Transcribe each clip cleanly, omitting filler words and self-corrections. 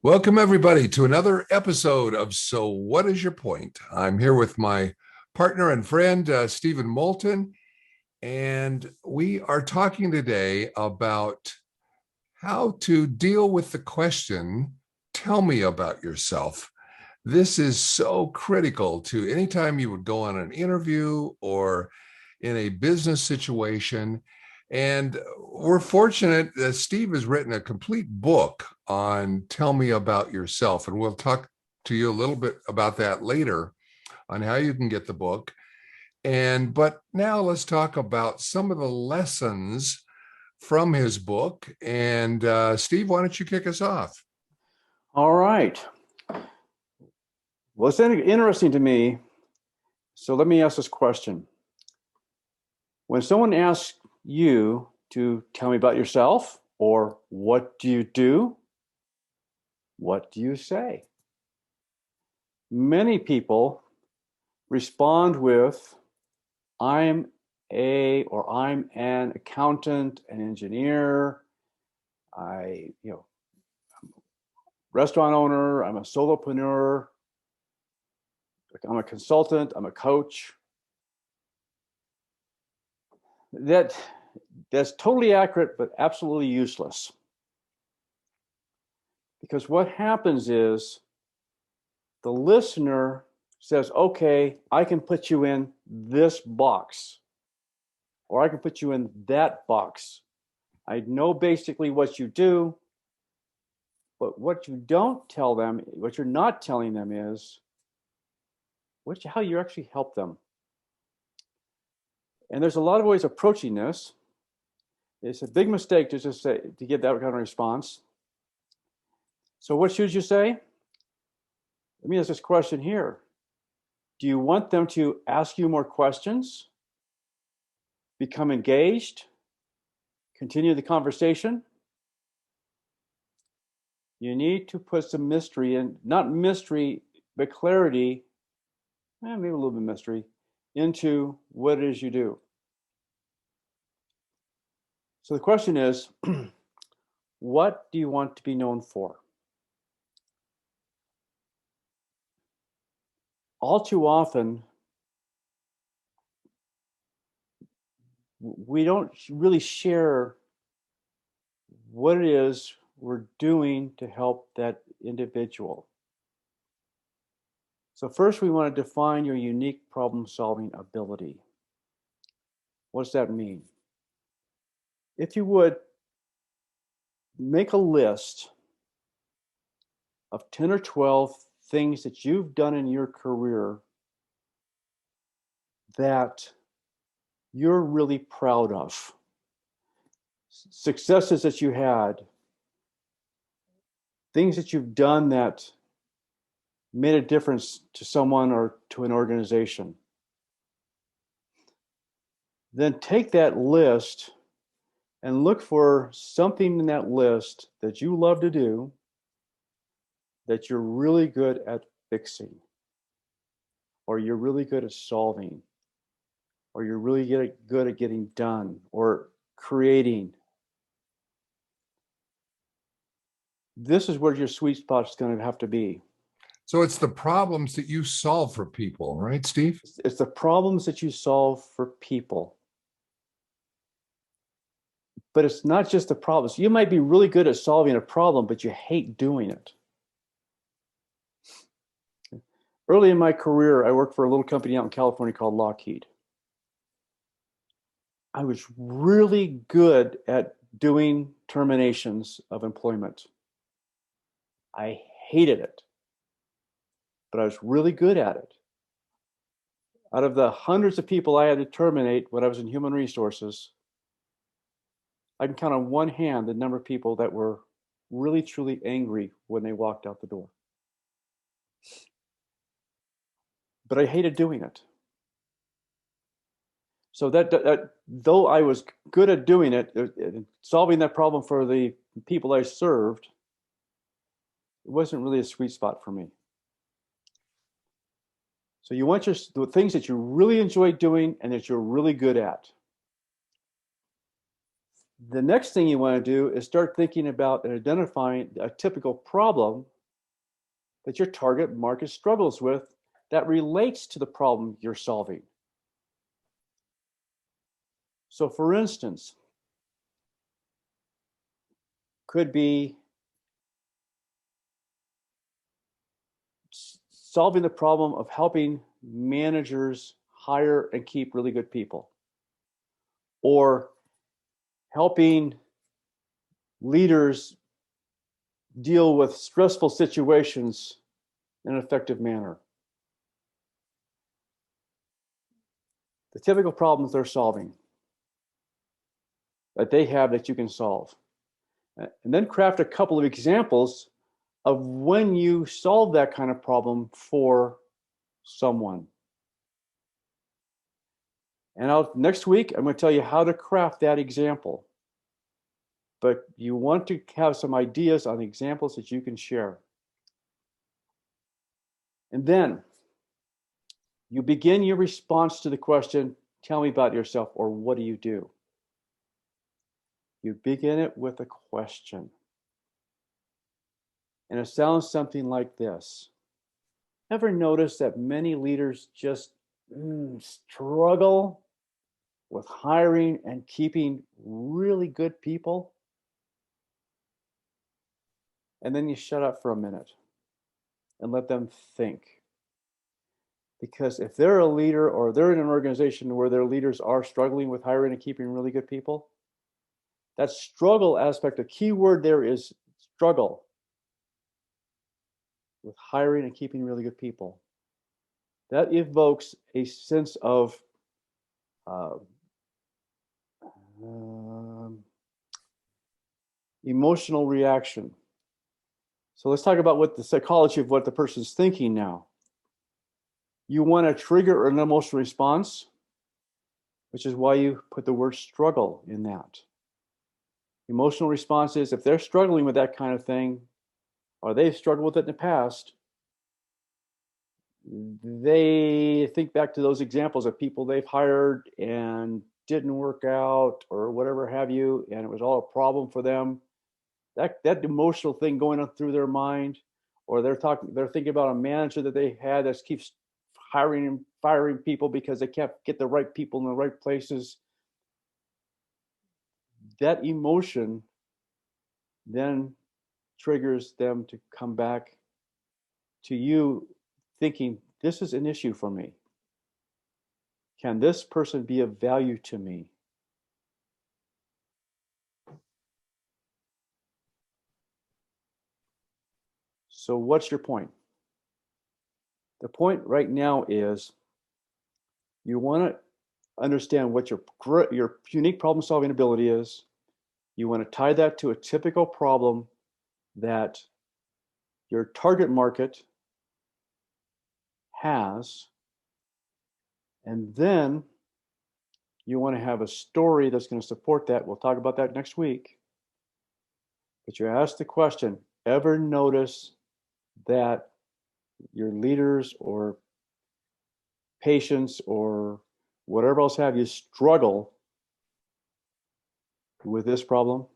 Welcome, everybody, to another episode of So What Is Your Point? I'm here with my partner and friend, Stephen Moulton, and we are talking today about how to deal with the question, tell me about yourself. This is so critical to anytime you would go on an interview or in a business situation. And we're fortunate that Steve has written a complete book on Tell Me About Yourself. And we'll talk to you a little bit about that later on how you can get the book. But now let's talk about some of the lessons from his book. And Steve, why don't you kick us off? All right. Well, it's interesting to me. So let me ask this question. When someone asks you to tell me about yourself, or what do you do? What do you say? Many people respond with, I'm an accountant, an engineer, I'm a restaurant owner, I'm a solopreneur, I'm a consultant, I'm a coach. That's totally accurate, but absolutely useless. Because what happens is the listener says, okay, I can put you in this box, or I can put you in that box. I know basically what you do, but what you don't tell them, what you're not telling them is how you actually help them. And there's a lot of ways of approaching this. It's a big mistake to just say, to get that kind of response. So what should you say? Let me ask this question here. Do you want them to ask you more questions? Become engaged? Continue the conversation? You need to put some mystery in, not mystery, but clarity, maybe a little bit of mystery, into what it is you do. So the question is, what do you want to be known for? All too often, we don't really share what it is we're doing to help that individual. So first, we want to define your unique problem-solving ability. What does that mean? If you would, make a list of 10 or 12 things that you've done in your career that you're really proud of. Successes that you had, things that you've done that made a difference to someone or to an organization. Then take that list and look for something in that list that you love to do that you're really good at fixing, or you're really good at solving, or you're really good at getting done, or creating. This is where your sweet spot is going to have to be. So it's the problems that you solve for people, right, Steve? It's the problems that you solve for people. But it's not just the problems. You might be really good at solving a problem, but you hate doing it. Early in my career, I worked for a little company out in California called Lockheed. I was really good at doing terminations of employment. I hated it, but I was really good at it. Out of the hundreds of people I had to terminate when I was in human resources, I can count on one hand the number of people that were really, truly angry when they walked out the door. But I hated doing it. So that though I was good at doing it, solving that problem for the people I served, it wasn't really a sweet spot for me. So you want the things that you really enjoy doing and that you're really good at. The next thing you want to do is start thinking about and identifying a typical problem that your target market struggles with that relates to the problem you're solving. So for instance, could be solving the problem of helping managers hire and keep really good people, or helping leaders deal with stressful situations in an effective manner. The typical problems they're solving that they have that you can solve. And then craft a couple of examples of when you solve that kind of problem for someone. And next week, I'm going to tell you how to craft that example. But you want to have some ideas on examples that you can share. And then you begin your response to the question, tell me about yourself, or what do you do? You begin it with a question. And it sounds something like this. Ever notice that many leaders just struggle with hiring and keeping really good people? And then you shut up for a minute and let them think. Because if they're a leader or they're in an organization where their leaders are struggling with hiring and keeping really good people, that struggle aspect, the key word there is struggle with hiring and keeping really good people. That evokes a sense of emotional reaction. So let's talk about what the psychology of what the person's thinking now. You want to trigger an emotional response, which is why you put the word struggle in that. Emotional response is if they're struggling with that kind of thing, or they've struggled with it in the past, they think back to those examples of people they've hired and didn't work out or whatever have you, and it was all a problem for them. That emotional thing going on through their mind, or they're thinking about a manager that they had that keeps hiring and firing people because they can't get the right people in the right places. That emotion then triggers them to come back to you thinking, this is an issue for me. Can this person be of value to me? So what's your point? The point right now is you want to understand what your unique problem solving ability is. You want to tie that to a typical problem that your target market has. And then you want to have a story that's going to support that. We'll talk about that next week. But you ask the question, ever notice that your leaders or patients or whatever else have you struggle with this problem?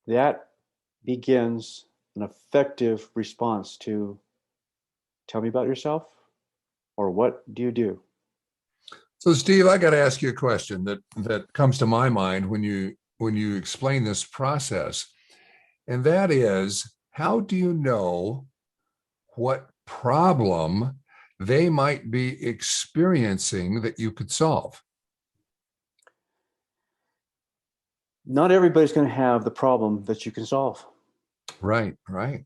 That begins an effective response to tell me about yourself, or what do you do? So, Steve, I got to ask you a question that comes to my mind when you explain this process, and that is, how do you know what problem they might be experiencing that you could solve? Not everybody's going to have the problem that you can solve. Right, right.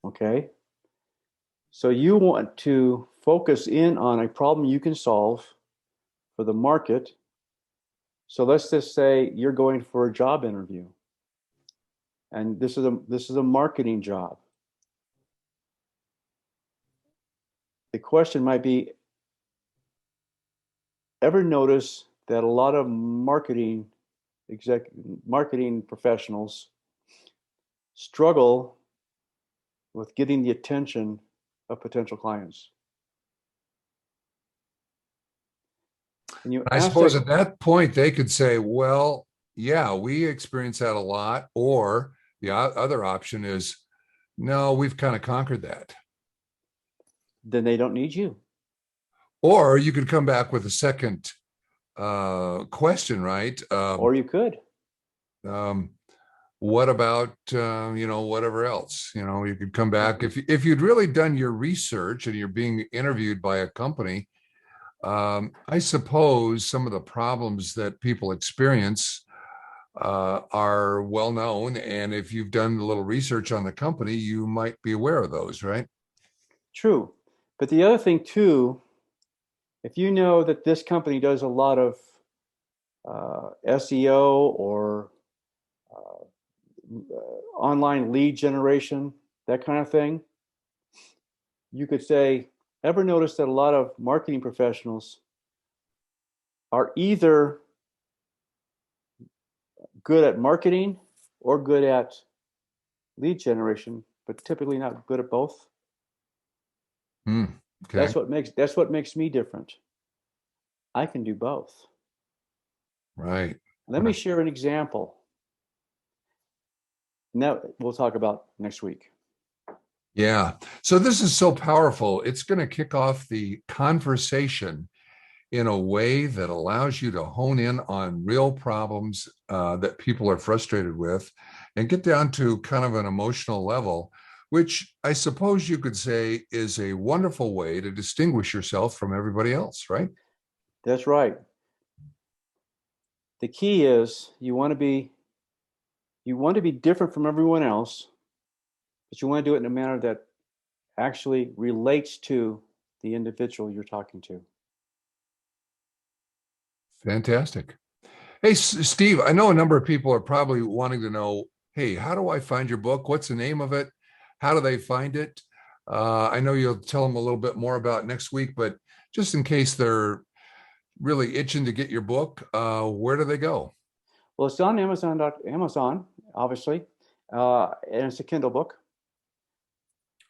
Okay. So you want to focus in on a problem you can solve for the market. So let's just say you're going for a job interview, and this is a marketing job. The question might be, ever notice that a lot of marketing professionals struggle with getting the attention of potential clients? And I suppose at that point they could say, well, yeah, we experience that a lot. Or the other option is, No, we've kind of conquered that. Then they don't need you. Or you could come back with a second question, right? Or you could. Um, what about whatever else? You could come back if you'd really done your research and you're being interviewed by a company. I suppose some of the problems that people experience are well known, and if you've done a little research on the company, you might be aware of those, right? True. But the other thing too, if you know that this company does a lot of SEO or online lead generation, that kind of thing, you could say, ever notice that a lot of marketing professionals are either good at marketing or good at lead generation, but typically not good at both? Okay. That's what makes me different. I can do both. Right. Let me share an example. Now we'll talk about next week. Yeah. So this is so powerful. It's going to kick off the conversation in a way that allows you to hone in on real problems that people are frustrated with and get down to kind of an emotional level, which I suppose you could say is a wonderful way to distinguish yourself from everybody else, right? That's right. The key is you want to be different from everyone else, but you want to do it in a manner that actually relates to the individual you're talking to. Fantastic. Hey, Steve, I know a number of people are probably wanting to know, hey, how do I find your book? What's the name of it? How do they find it? I know you'll tell them a little bit more about next week, but just in case they're really itching to get your book, where do they go? Well, it's on Amazon, obviously, and it's a Kindle book.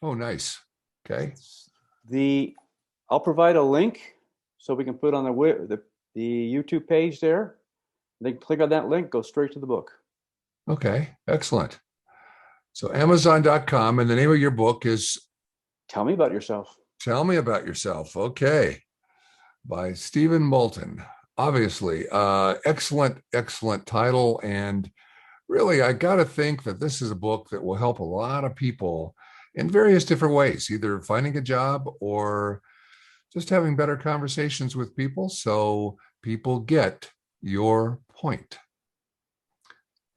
Oh, nice. Okay. I'll provide a link so we can put on the YouTube page there. They click on that link, go straight to the book. Okay. Excellent. So Amazon.com, and the name of your book is Tell Me About Yourself. Tell Me About Yourself. Okay. By Stephen Moulton. Obviously, excellent, excellent title. And really, I got to think that this is a book that will help a lot of people in various different ways, either finding a job or just having better conversations with people so people get your point.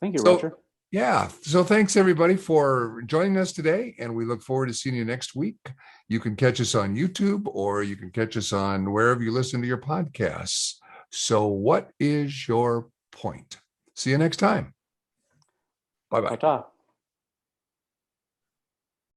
Thank you, So, Roger. yeah. So thanks everybody for joining us today. And we look forward to seeing you next week. You can catch us on YouTube or you can catch us on wherever you listen to your podcasts. So what is your point? See you next time. Bye-bye. Ta-ta.